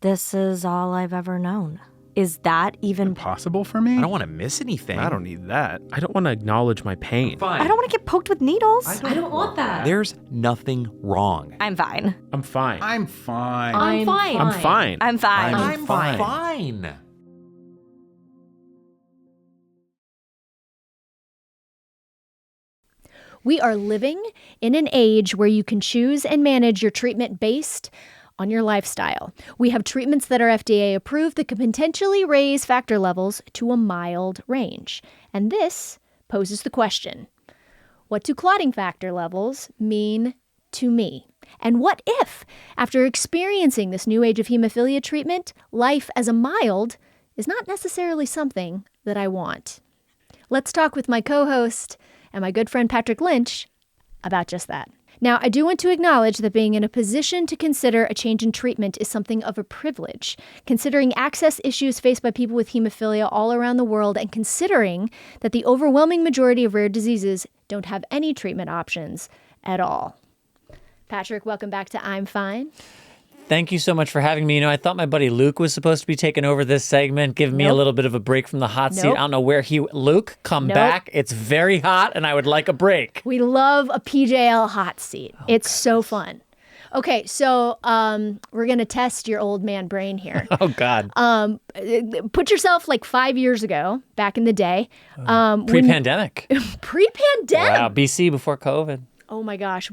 This is all I've ever known. Is that even Possible for me? I don't want to miss anything. I don't need that. I don't want to acknowledge my pain. Fine. I don't want to get poked with needles. I don't want that. There's nothing wrong. I'm fine. I'm fine. I'm fine. I'm fine. I'm fine. I'm fine. I'm fine. fine. We are living in an age where you can choose and manage your treatment based on your lifestyle. We have treatments that are FDA approved that can potentially raise factor levels to a mild range. And this poses the question, what do clotting factor levels mean to me? And what if, after experiencing this new age of hemophilia treatment, life as a mild is not necessarily something that I want? Let's talk with my co-host and my good friend Patrick Lynch about just that. Now, I do want to acknowledge that being in a position to consider a change in treatment is something of a privilege, considering access issues faced by people with hemophilia all around the world and considering that the overwhelming majority of rare diseases don't have any treatment options at all. Patrick, welcome back to I'm Fine. Thank you so much for having me. You know, I thought my buddy Luke was supposed to be taking over this segment, give me a little bit of a break from the hot seat. I don't know where Luke, come back. It's very hot and I would like a break. We love a PJL hot seat. It's so fun. Okay, so we're going to test your old man brain here. Oh, God. Put yourself like 5 years ago, back in the day. Pre-pandemic. Pre-pandemic. Wow, BC before COVID. Oh my gosh.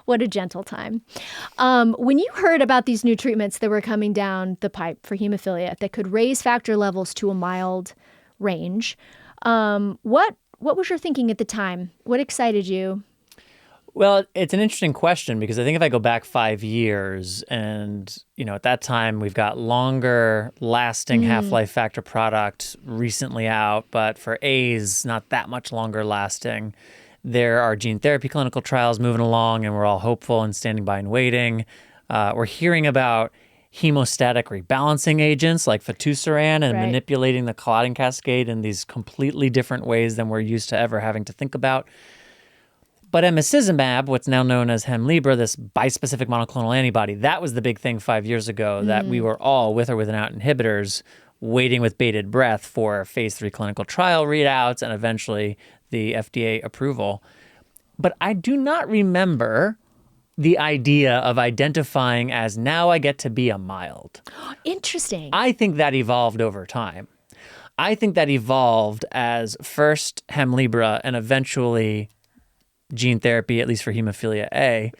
What a gentle time. When you heard about these new treatments that were coming down the pipe for hemophilia that could raise factor levels to a mild range, what was your thinking at the time? What excited you? Well, it's an interesting question because I think if I go back 5 years and, you know, at that time we've got longer lasting half-life factor product recently out, but for A's, not that much longer lasting. There are gene therapy clinical trials moving along, and we're all hopeful and standing by and waiting. We're hearing about hemostatic rebalancing agents like fitusiran and manipulating the clotting cascade in these completely different ways than we're used to ever having to think about. But emicizumab, what's now known as Hemlibra, this bispecific monoclonal antibody, that was the big thing 5 years ago that we were all, with or without inhibitors, waiting with bated breath for phase 3 clinical trial readouts and eventually the FDA approval. But I do not remember the idea of identifying as now I get to be a mild. Interesting. I think that evolved over time. I think that evolved as first Hemlibra and eventually gene therapy, at least for hemophilia A,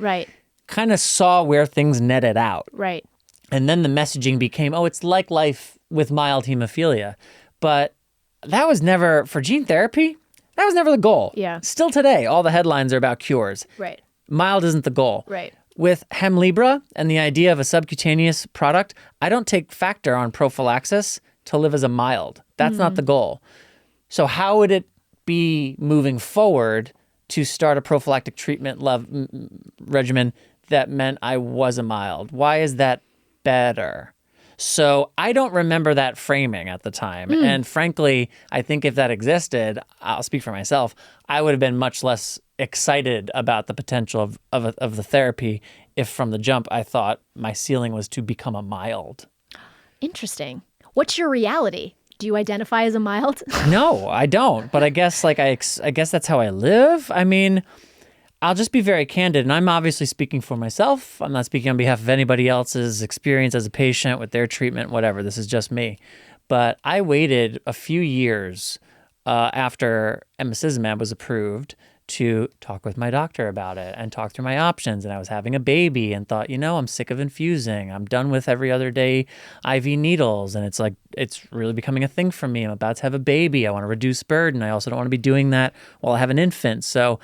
kind of saw where things netted out. Right. And then the messaging became, oh, it's like life with mild hemophilia. But that was never, for gene therapy, that was never the goal. Yeah. Still today, all the headlines are about cures. Right. Mild isn't the goal. Right. With Hemlibra and the idea of a subcutaneous product, I don't take factor on prophylaxis to live as a mild. That's not the goal. So how would it be moving forward to start a prophylactic treatment regimen that meant I was a mild? Why is that better? So I don't remember that framing at the time. And frankly, I think if that existed, I'll speak for myself, I would have been much less excited about the potential of the therapy if from the jump I thought my ceiling was to become a mild. Interesting. What's your reality? Do you identify as a mild? No, I don't. But I guess I guess that's how I live. I mean, I'll just be very candid, and I'm obviously speaking for myself. I'm not speaking on behalf of anybody else's experience as a patient with their treatment, whatever. This is just me. But I waited a few years after emicizumab was approved to talk with my doctor about it and talk through my options. And I was having a baby and thought, I'm sick of infusing. I'm done with every other day IV needles. And it's like, it's really becoming a thing for me. I'm about to have a baby. I want to reduce burden. I also don't want to be doing that while I have an infant. So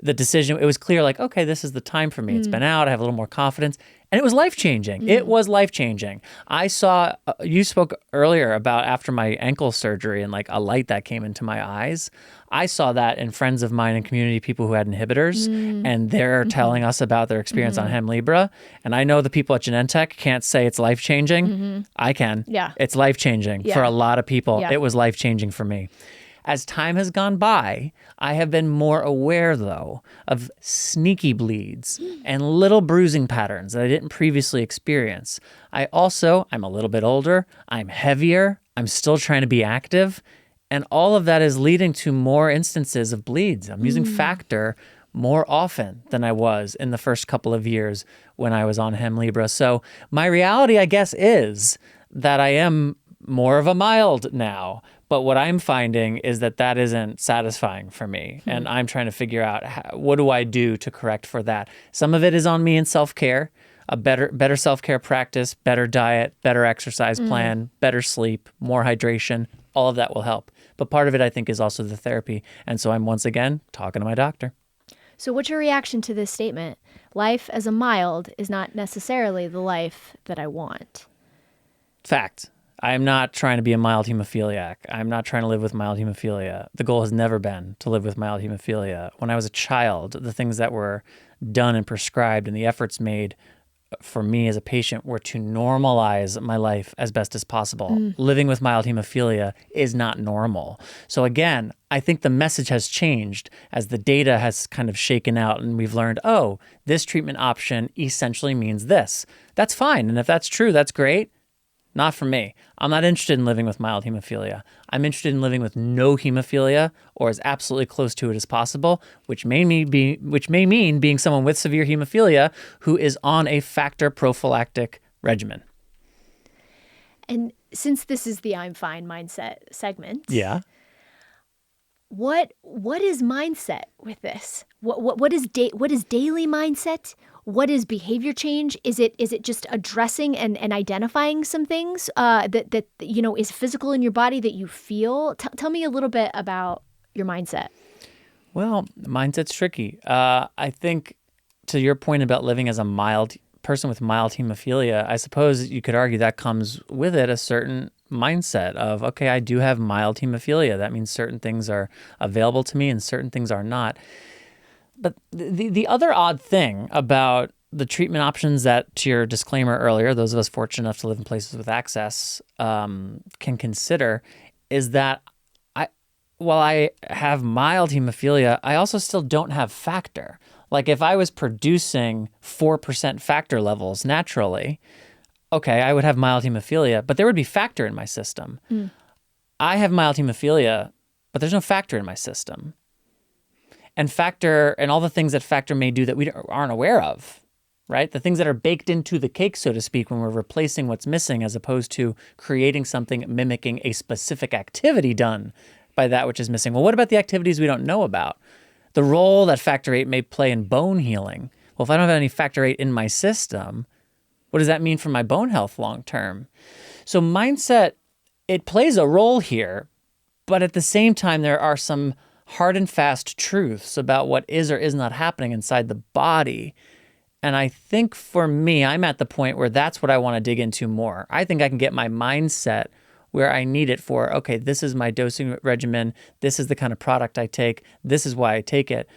the decision, it was clear, like, okay, this is the time for me. It's been out. I have a little more confidence. And it was life-changing. It was life-changing. I saw, you spoke earlier about after my ankle surgery and like a light that came into my eyes. I saw that in friends of mine and community people who had inhibitors, and they're telling us about their experience on Hemlibra. And I know the people at Genentech can't say it's life-changing. I can. Yeah. It's life-changing for a lot of people. Yeah. It was life-changing for me. As time has gone by, I have been more aware, though, of sneaky bleeds and little bruising patterns that I didn't previously experience. I'm a little bit older, I'm heavier, I'm still trying to be active, and all of that is leading to more instances of bleeds. I'm using Factor more often than I was in the first couple of years when I was on Hemlibra. So my reality, I guess, is that I am more of a mild now. But what I'm finding is that isn't satisfying for me. And I'm trying to figure out what do I do to correct for that. Some of it is on me in self-care, a better self-care practice, better diet, better exercise plan, better sleep, more hydration. All of that will help. But part of it, I think, is also the therapy. And so I'm once again talking to my doctor. So what's your reaction to this statement? Life as a mild is not necessarily the life that I want. Fact. I am not trying to be a mild hemophiliac. I'm not trying to live with mild hemophilia. The goal has never been to live with mild hemophilia. When I was a child, the things that were done and prescribed and the efforts made for me as a patient were to normalize my life as best as possible. Living with mild hemophilia is not normal. So again, I think the message has changed as the data has kind of shaken out and we've learned, oh, this treatment option essentially means this. That's fine. And if that's true, that's great. Not for me. I'm not interested in living with mild hemophilia. I'm interested in living with no hemophilia or as absolutely close to it as possible, which may mean being someone with severe hemophilia who is on a factor prophylactic regimen. And since this is the I'm fine mindset segment, Yeah. what is mindset with this? What is daily mindset? What is behavior change? Is it just addressing and identifying some things that is physical in your body that you feel? Tell me a little bit about your mindset. Well, mindset's tricky. I think to your point about living as a mild person with mild hemophilia, I suppose you could argue that comes with it a certain mindset of, okay, I do have mild hemophilia. That means certain things are available to me and certain things are not. But the other odd thing about the treatment options that, to your disclaimer earlier, those of us fortunate enough to live in places with access can consider is that while I have mild hemophilia, I also still don't have factor. Like if I was producing 4% factor levels naturally, okay, I would have mild hemophilia, but there would be factor in my system. I have mild hemophilia, but there's no factor in my system. And factor and all the things that factor may do that we aren't aware of, right? The things that are baked into the cake, so to speak, when we're replacing what's missing as opposed to creating something mimicking a specific activity done by that which is missing. Well, what about the activities we don't know about? The role that factor VIII may play in bone healing. Well, if I don't have any factor VIII in my system, what does that mean for my bone health long term? So mindset, it plays a role here, but at the same time, there are some hard and fast truths about what is or is not happening inside the body. And I think for me, I'm at the point where that's what I want to dig into more. I think I can get my mindset where I need it for, okay, this is my dosing regimen. This is the kind of product I take. This is why I take it.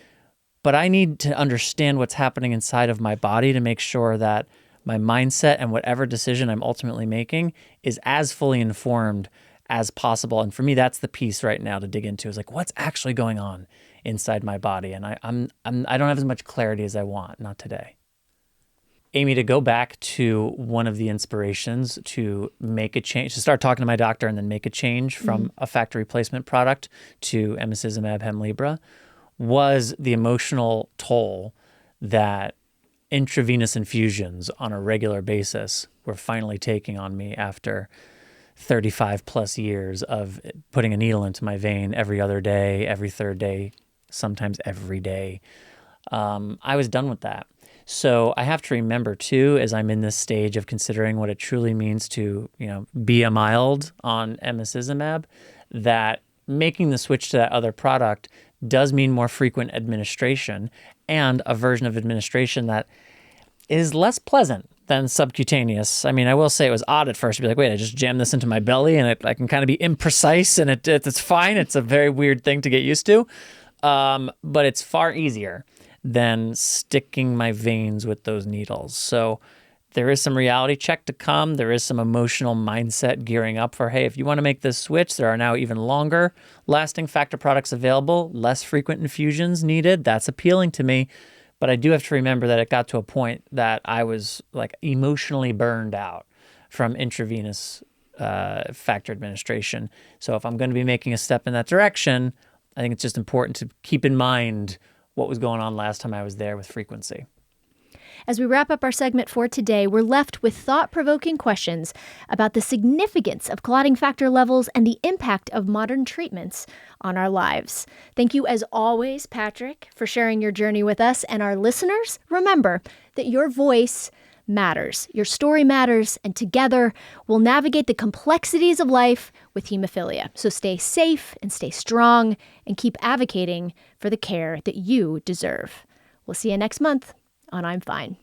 But I need to understand what's happening inside of my body to make sure that my mindset and whatever decision I'm ultimately making is as fully informed as possible. And for me, that's the piece right now to dig into is like, what's actually going on inside my body? And I don't have as much clarity as I want, not today. Amy, to go back to one of the inspirations to make a change, to start talking to my doctor and then make a change from a factor replacement product to emicizumab Hemlibra was the emotional toll that intravenous infusions on a regular basis were finally taking on me after 35 plus years of putting a needle into my vein every other day, every third day, sometimes every day. I was done with that. So I have to remember too, as I'm in this stage of considering what it truly means to, be a mild on emicizumab, that making the switch to that other product does mean more frequent administration and a version of administration that is less pleasant than subcutaneous. I mean, I will say it was odd at first to be like, wait, I just jammed this into my belly and I can kind of be imprecise and it's fine. It's a very weird thing to get used to. But it's far easier than sticking my veins with those needles. So there is some reality check to come. There is some emotional mindset gearing up for, hey, if you want to make this switch, there are now even longer lasting factor products available, less frequent infusions needed. That's appealing to me. But I do have to remember that it got to a point that I was like emotionally burned out from intravenous factor administration. So if I'm going to be making a step in that direction, I think it's just important to keep in mind what was going on last time I was there with frequency. As we wrap up our segment for today, we're left with thought-provoking questions about the significance of clotting factor levels and the impact of modern treatments on our lives. Thank you, as always, Patrick, for sharing your journey with us. And our listeners, remember that your voice matters. Your story matters, and together we'll navigate the complexities of life with hemophilia. So stay safe and stay strong and keep advocating for the care that you deserve. We'll see you next month on I'm Fine.